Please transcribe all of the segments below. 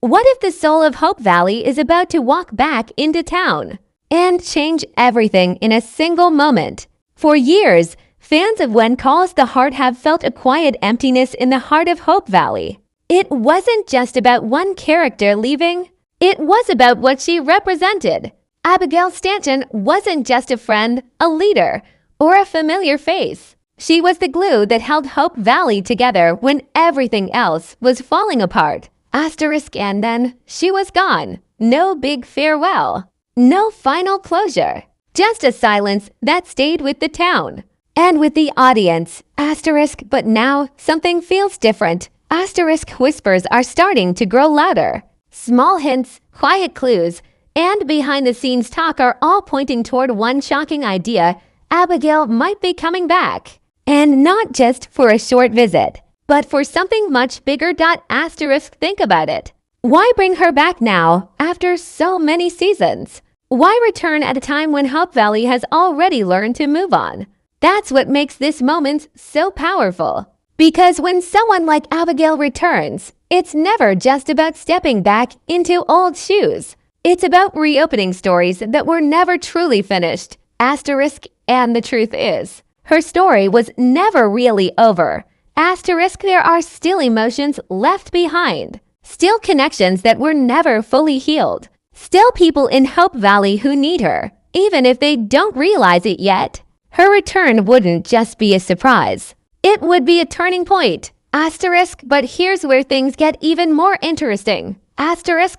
What if the soul of Hope Valley is about to walk back into town and change everything in a single moment? For years, fans of When Calls the Heart have felt a quiet emptiness in the heart of Hope Valley. It wasn't just about one character leaving. It was about what she represented. Abigail Stanton wasn't just a friend, a leader, or a familiar face. She was the glue that held Hope Valley together when everything else was falling apart. And then she was gone. No big farewell. No final closure. Just a silence that stayed with the town. And with the audience. But now something feels different. Whispers are starting to grow louder. Small hints, quiet clues, and behind-the-scenes talk are all pointing toward one shocking idea: Abigail might be coming back. And not just for a short visit, but for something much bigger. Think about it. Why bring her back now after so many seasons? Why return at a time when Hope Valley has already learned to move on? That's what makes this moment so powerful. Because when someone like Abigail returns, it's never just about stepping back into old shoes. It's about reopening stories that were never truly finished. And the truth is, her story was never really over. There are still emotions left behind. Still connections that were never fully healed. Still people in Hope Valley who need her, even if they don't realize it yet. Her return wouldn't just be a surprise. It would be a turning point. But here's where things get even more interesting.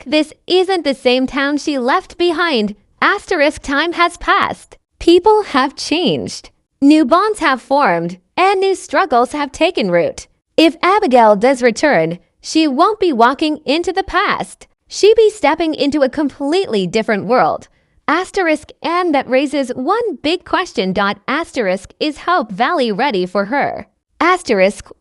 This isn't the same town she left behind. Time has passed. People have changed. New bonds have formed, and new struggles have taken root. If Abigail does return, she won't be walking into the past. She'll be stepping into a completely different world. And that raises one big question. Is Hope Valley ready for her?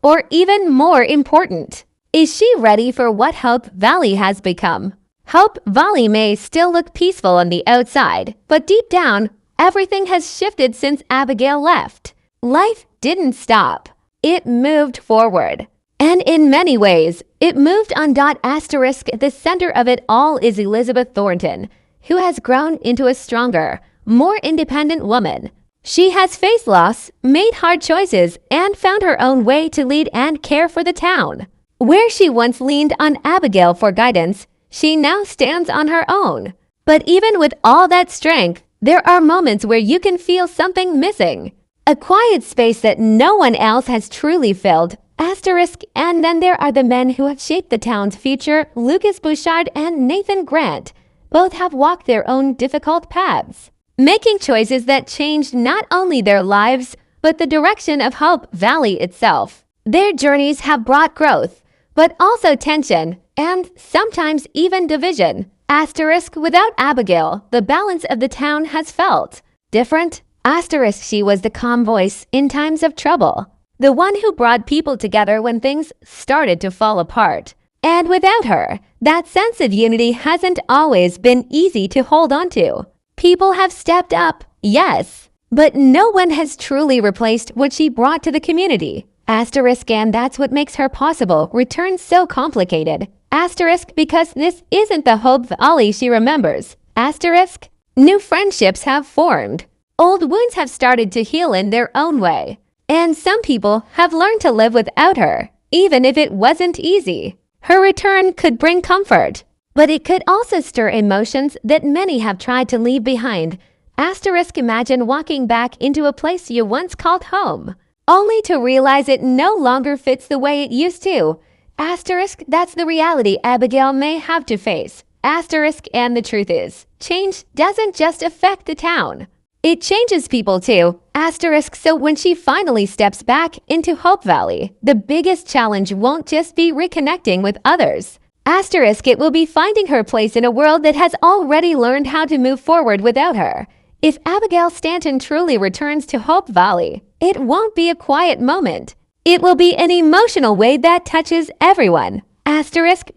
Or even more important, is she ready for what Hope Valley has become? Hope Valley may still look peaceful on the outside, but deep down, everything has shifted since Abigail left. Life didn't stop. It moved forward. And in many ways, it moved on. At the center of it all is Elizabeth Thornton, who has grown into a stronger, more independent woman. She has faced loss, made hard choices, and found her own way to lead and care for the town. Where she once leaned on Abigail for guidance, she now stands on her own. But even with all that strength, there are moments where you can feel something missing. A quiet space that no one else has truly filled. And then there are the men who have shaped the town's future. Lucas Bouchard and Nathan Grant both have walked their own difficult paths, making choices that changed not only their lives, but the direction of Hope Valley itself. Their journeys have brought growth, but also tension, and sometimes even division. Without Abigail, the balance of the town has felt different. She was the calm voice in times of trouble, the one who brought people together when things started to fall apart. And without her, that sense of unity hasn't always been easy to hold on to. People have stepped up, yes, but no one has truly replaced what she brought to the community. And that's what makes her possible return so complicated. Because this isn't the Hope Valley she remembers. New friendships have formed. Old wounds have started to heal in their own way. And some people have learned to live without her, even if it wasn't easy. Her return could bring comfort, but it could also stir emotions that many have tried to leave behind. Imagine walking back into a place you once called home, only to realize it no longer fits the way it used to. That's the reality Abigail may have to face. And the truth is, change doesn't just affect the town. It changes people too. So when she finally steps back into Hope Valley, the biggest challenge won't just be reconnecting with others. It will be finding her place in a world that has already learned how to move forward without her. If Abigail Stanton truly returns to Hope Valley, it won't be a quiet moment. It will be an emotional wave that touches everyone.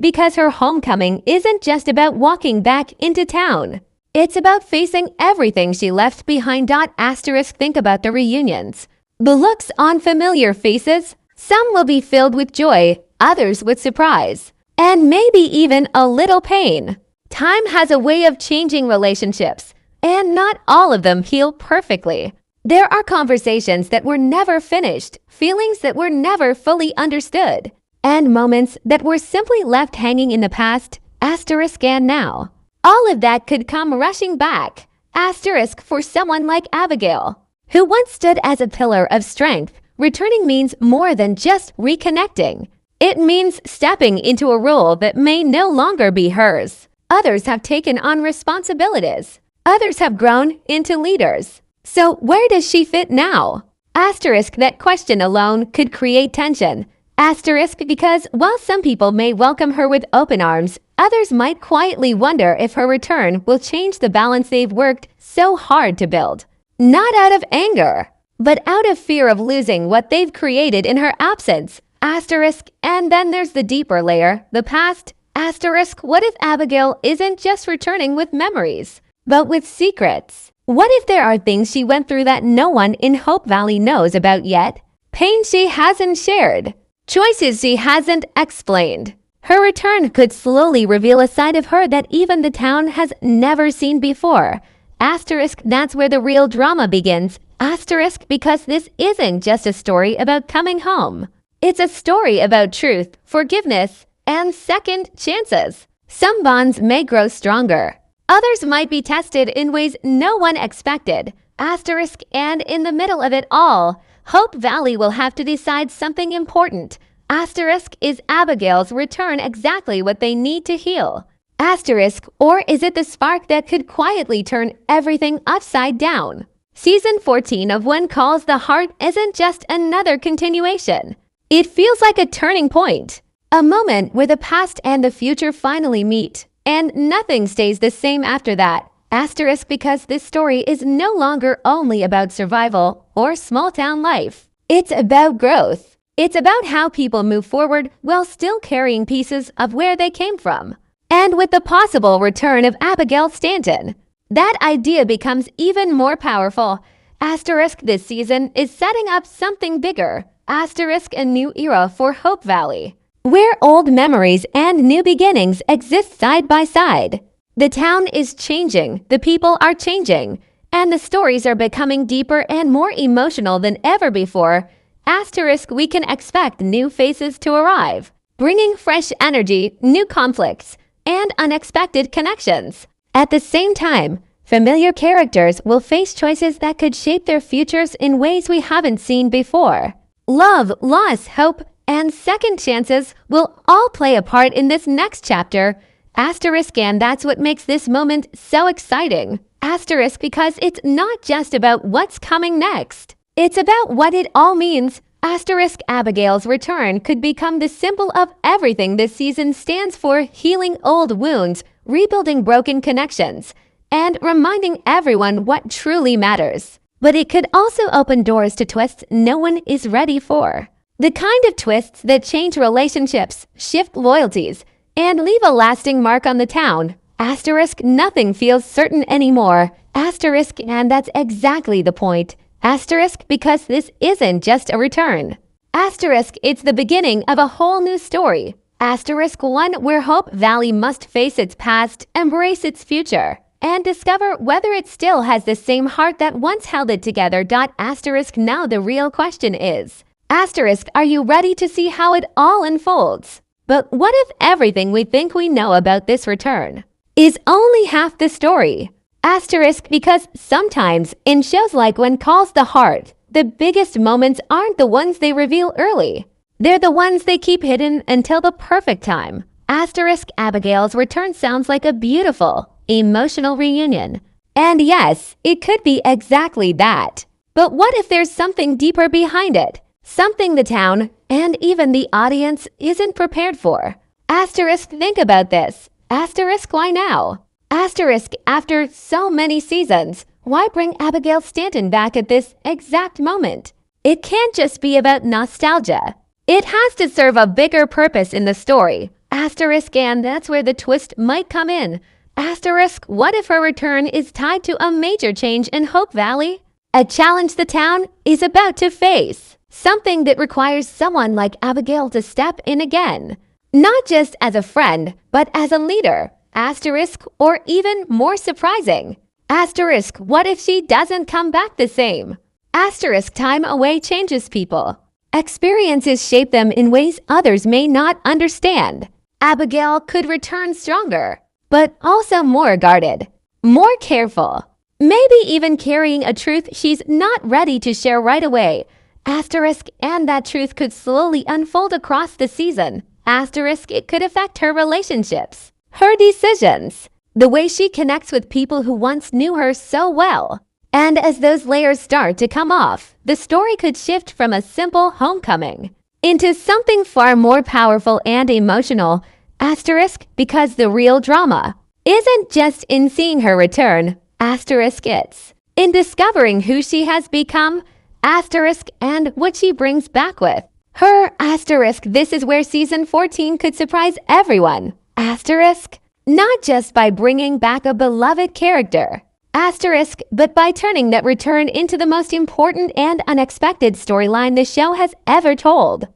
Because her homecoming isn't just about walking back into town. It's about facing everything she left behind. Think about the reunions. The looks on familiar faces. Some will be filled with joy, others with surprise. and maybe even a little pain. Time has a way of changing relationships, and not all of them heal perfectly. There are conversations that were never finished, feelings that were never fully understood, and moments that were simply left hanging in the past, asterisk and now. All of that could come rushing back, asterisk for someone like Abigail, who once stood as a pillar of strength. Returning means more than just reconnecting. It means stepping into a role that may no longer be hers. Others have taken on responsibilities. Others have grown into leaders. So where does she fit now? Asterisk, that question alone could create tension. Asterisk, because while some people may welcome her with open arms, others might quietly wonder if her return will change the balance they've worked so hard to build. Not out of anger, but out of fear of losing what they've created in her absence. Asterisk, and then there's the deeper layer, the past. Asterisk, what if Abigail isn't just returning with memories, but with secrets? What if there are things she went through that no one in Hope Valley knows about yet? Pain she hasn't shared. Choices she hasn't explained. Her return could slowly reveal a side of her that even the town has never seen before. Asterisk, that's where the real drama begins. Asterisk, because this isn't just a story about coming home. It's a story about truth, forgiveness, and second chances. Some bonds may grow stronger. Others might be tested in ways no one expected. Asterisk, and in the middle of it all, Hope Valley will have to decide something important. Asterisk, is Abigail's return exactly what they need to heal? Asterisk, or is it the spark that could quietly turn everything upside down? Season 14 of When Calls the Heart isn't just another continuation. It feels like a turning point. A moment where the past and the future finally meet, and nothing stays the same after that. Asterisk, because this story is no longer only about survival or small-town life. It's about growth. It's about how people move forward while still carrying pieces of where they came from. And with the possible return of Abigail Stanton, that idea becomes even more powerful. Asterisk, this season is setting up something bigger. Asterisk, a new era for Hope Valley, where old memories and new beginnings exist side by side. The town is changing, the people are changing, and the stories are becoming deeper and more emotional than ever before. Asterisk, we can expect new faces to arrive, bringing fresh energy, new conflicts, and unexpected connections. At the same time, familiar characters will face choices that could shape their futures in ways we haven't seen before. Love, loss, hope, and second chances will all play a part in this next chapter. Asterisk, and that's what makes this moment so exciting. Asterisk, because it's not just about what's coming next. It's about what it all means. Asterisk, Abigail's return could become the symbol of everything this season stands for: healing old wounds, rebuilding broken connections, and reminding everyone what truly matters. But it could also open doors to twists no one is ready for. The kind of twists that change relationships, shift loyalties, and leave a lasting mark on the town. Asterisk, nothing feels certain anymore. Asterisk, and that's exactly the point. Asterisk, because this isn't just a return. Asterisk, it's the beginning of a whole new story. Asterisk, one where Hope Valley must face its past, embrace its future, and discover whether it still has the same heart that once held it together. Asterisk, now the real question is, asterisk, are you ready to see how it all unfolds? But what if everything we think we know about this return is only half the story? Asterisk, because sometimes in shows like When Calls the Heart, the biggest moments aren't the ones they reveal early. They're the ones they keep hidden until the perfect time. Asterisk, Abigail's return sounds like a beautiful, emotional reunion. And yes, it could be exactly that. But what if there's something deeper behind it? Something the town, and even the audience, isn't prepared for. Asterisk, think about this. Asterisk, why now? Asterisk, after so many seasons, why bring Abigail Stanton back at this exact moment? It can't just be about nostalgia. It has to serve a bigger purpose in the story. Asterisk, and that's where the twist might come in. Asterisk, what if her return is tied to a major change in Hope Valley? A challenge the town is about to face. Something that requires someone like Abigail to step in again. Not just as a friend, but as a leader. Asterisk, or even more surprising. Asterisk, what if she doesn't come back the same? Asterisk, time away changes people. Experiences shape them in ways others may not understand. Abigail could return stronger, but also more guarded, more careful. Maybe even carrying a truth she's not ready to share right away. Asterisk, and that truth could slowly unfold across the season. Asterisk, it could affect her relationships, her decisions, the way she connects with people who once knew her so well. And as those layers start to come off, the story could shift from a simple homecoming into something far more powerful and emotional. Asterisk, because the real drama isn't just in seeing her return. Asterisk, it's in discovering who she has become. Asterisk, and what she brings back with her. Asterisk, this is where season 14 could surprise everyone. Asterisk, not just by bringing back a beloved character. Asterisk, but by turning that return into the most important and unexpected storyline the show has ever told.